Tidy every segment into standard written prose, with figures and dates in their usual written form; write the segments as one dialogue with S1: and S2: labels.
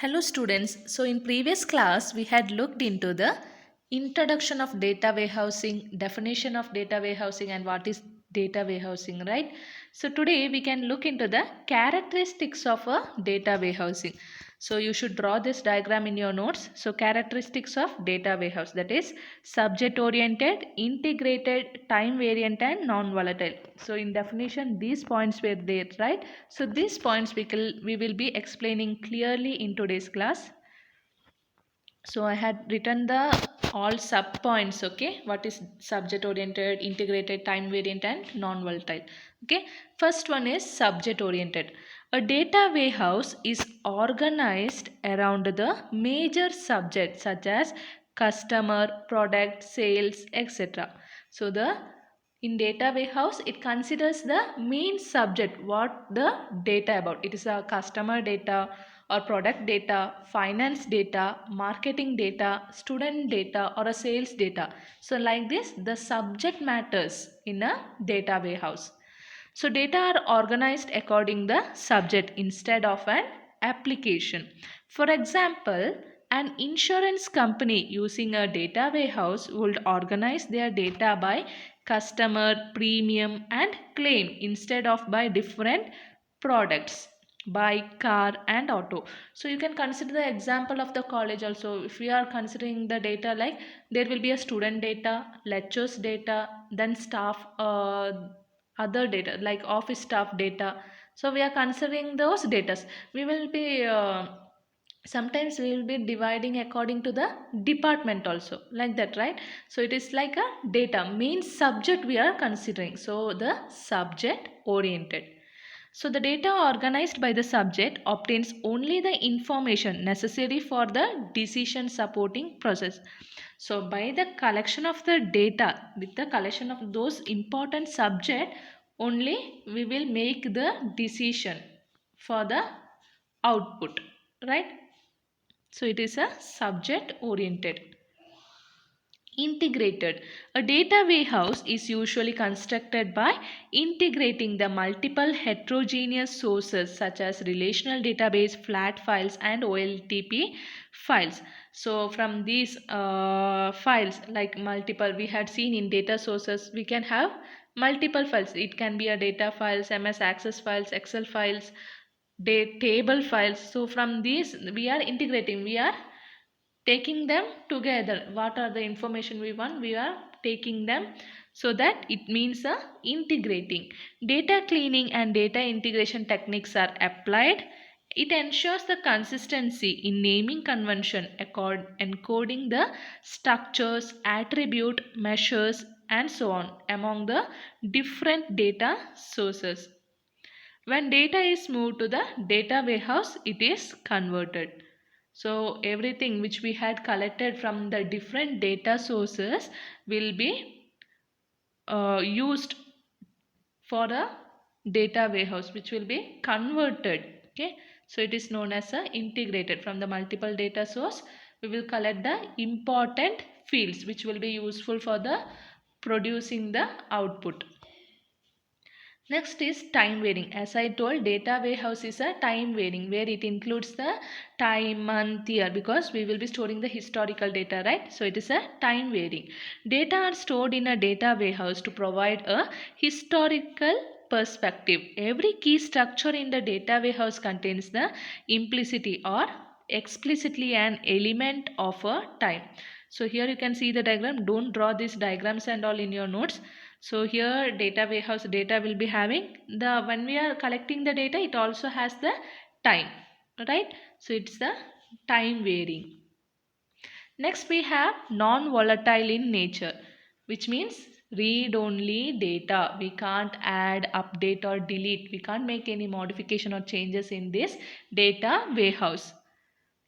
S1: Hello students. So in previous class we had looked into the introduction of data warehousing, definition of data warehousing and what is data warehousing, right? So today we can look into the characteristics of a data warehousing. So you should draw this diagram in your notes. So characteristics of data warehouse, that is subject oriented, integrated, time variant and non-volatile. So in definition these points were there, right? So these points we will be explaining clearly in today's class. So I had written the all sub points. Okay, what is subject oriented, integrated, time variant and non-volatile. Okay, first one is subject oriented. A data warehouse is organized around the major subjects such as customer, product, sales, etc. So the in data warehouse it considers the main subject, what the data about. It is a customer data or product data, finance data, marketing data, student data or a sales data. So like this the subject matters in a data warehouse. So data are organized according the subject instead of an application. For example, an insurance company using a data warehouse would organize their data by customer, premium and claim instead of by different products, bike, car and auto. So you can consider the example of the college also. If we are considering the data, like there will be a student data, lectures data, then staff other data like office staff data. So we are considering those data. We will be sometimes we will be dividing according to the department also, like that, right? So it is like a data main subject we are considering, so the subject oriented. So the data organized by the subject obtains only the information necessary for the decision supporting process. So by the collection of the data, with the collection of those important subject, only we will make the decision for the output, right? So it is a subject oriented. Integrated. A data warehouse is usually constructed by integrating the multiple heterogeneous sources such as relational database, flat files and OLTP files. So from these files, like multiple, we had seen in data sources, we can have multiple files. It can be a data files, MS Access files, Excel files, table files. So from these we are integrating, we are taking them together. What are the information we want, we are taking them, so that it means integrating. Data cleaning and data integration techniques are applied. It ensures the consistency in naming convention, encoding the structures, attribute, measures and so on among the different data sources. When data is moved to the data warehouse, it is converted. So everything which we had collected from the different data sources will be used for a data warehouse, which will be converted. Okay, so it is known as a integrated. From the multiple data source, we will collect the important fields which will be useful for the producing the output. Next is time varying. As I told, data warehouse is a time varying, where it includes the time, month, year, because we will be storing the historical data, right? So it is a time varying. Data are stored in a data warehouse to provide a historical perspective. Every key structure in the data warehouse contains the implicitly or explicitly an element of a time. So here you can see the diagram. Don't draw these diagrams and all in your notes. So here data warehouse data will be having the, when we are collecting the data, it also has the time, right? So it's the time varying. Next we have non-volatile in nature, which means read only data. We can't add, update or delete. We can't make any modification or changes in this data warehouse.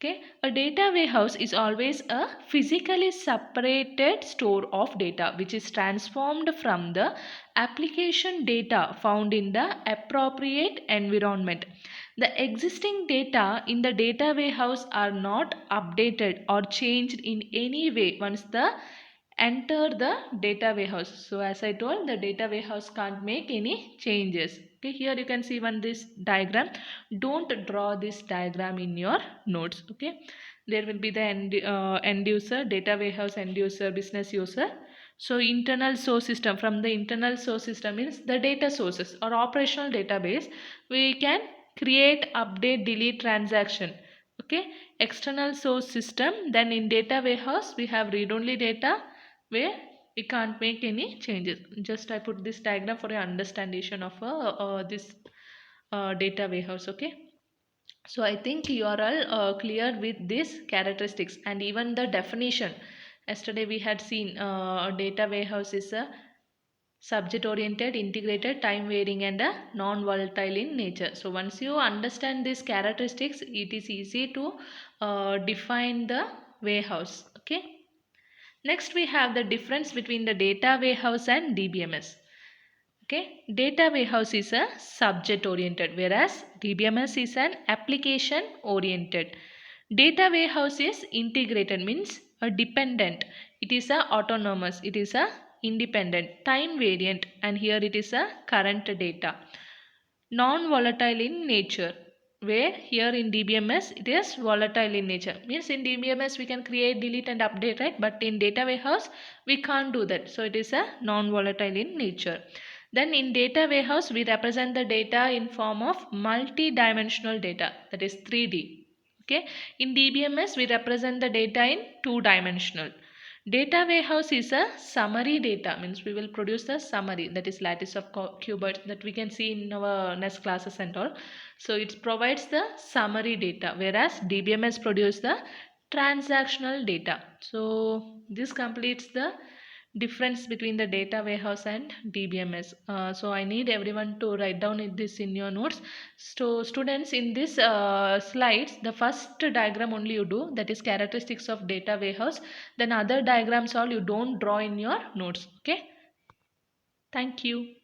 S1: Okay, a data warehouse is always a physically separated store of data which is transformed from the application data found in the appropriate environment. The existing data in the data warehouse are not updated or changed in any way once the enter the data warehouse. So as I told, the data warehouse can't make any changes. Okay, here you can see this diagram. Don't draw this diagram in your notes. Okay, there will be the end user, data warehouse end user, business user. So internal source system, from the internal source system means the data sources or operational database, we can create, update, delete transaction. Okay, external source system, then in data warehouse we have read only data where we can't make any changes. Just I put this diagram for your understanding of this data warehouse. Okay, so I think you are all clear with these characteristics and even the definition. Yesterday we had seen data warehouse is a subject oriented, integrated, time varying and a non volatile in nature. So once you understand these characteristics, it is easy to define the warehouse. Okay, next we have the difference between the data warehouse and DBMS. Okay, data warehouse is a subject oriented, whereas DBMS is an application oriented. Data warehouse is integrated, means a dependent. It is a autonomous. It is a independent, time variant, and here it is a current data. Non-volatile in nature, where here in DBMS it is volatile in nature. Means in DBMS we can create, delete and update, right? But in data warehouse we can't do that. So it is a non-volatile in nature. Then in data warehouse we represent the data in form of multi-dimensional data, that is 3D. Okay. In DBMS we represent the data in 2-dimensional. Data warehouse is a summary data, means we will produce the summary, that is lattice of qubits that we can see in our next classes and all. So it provides the summary data, whereas DBMS produce the transactional data. So this completes the difference between the data warehouse and DBMS. So I need everyone to write down this in your notes. So students, in this slides, the first diagram only you do, that is characteristics of data warehouse. Then other diagrams all you don't draw in your notes. Okay. Thank you.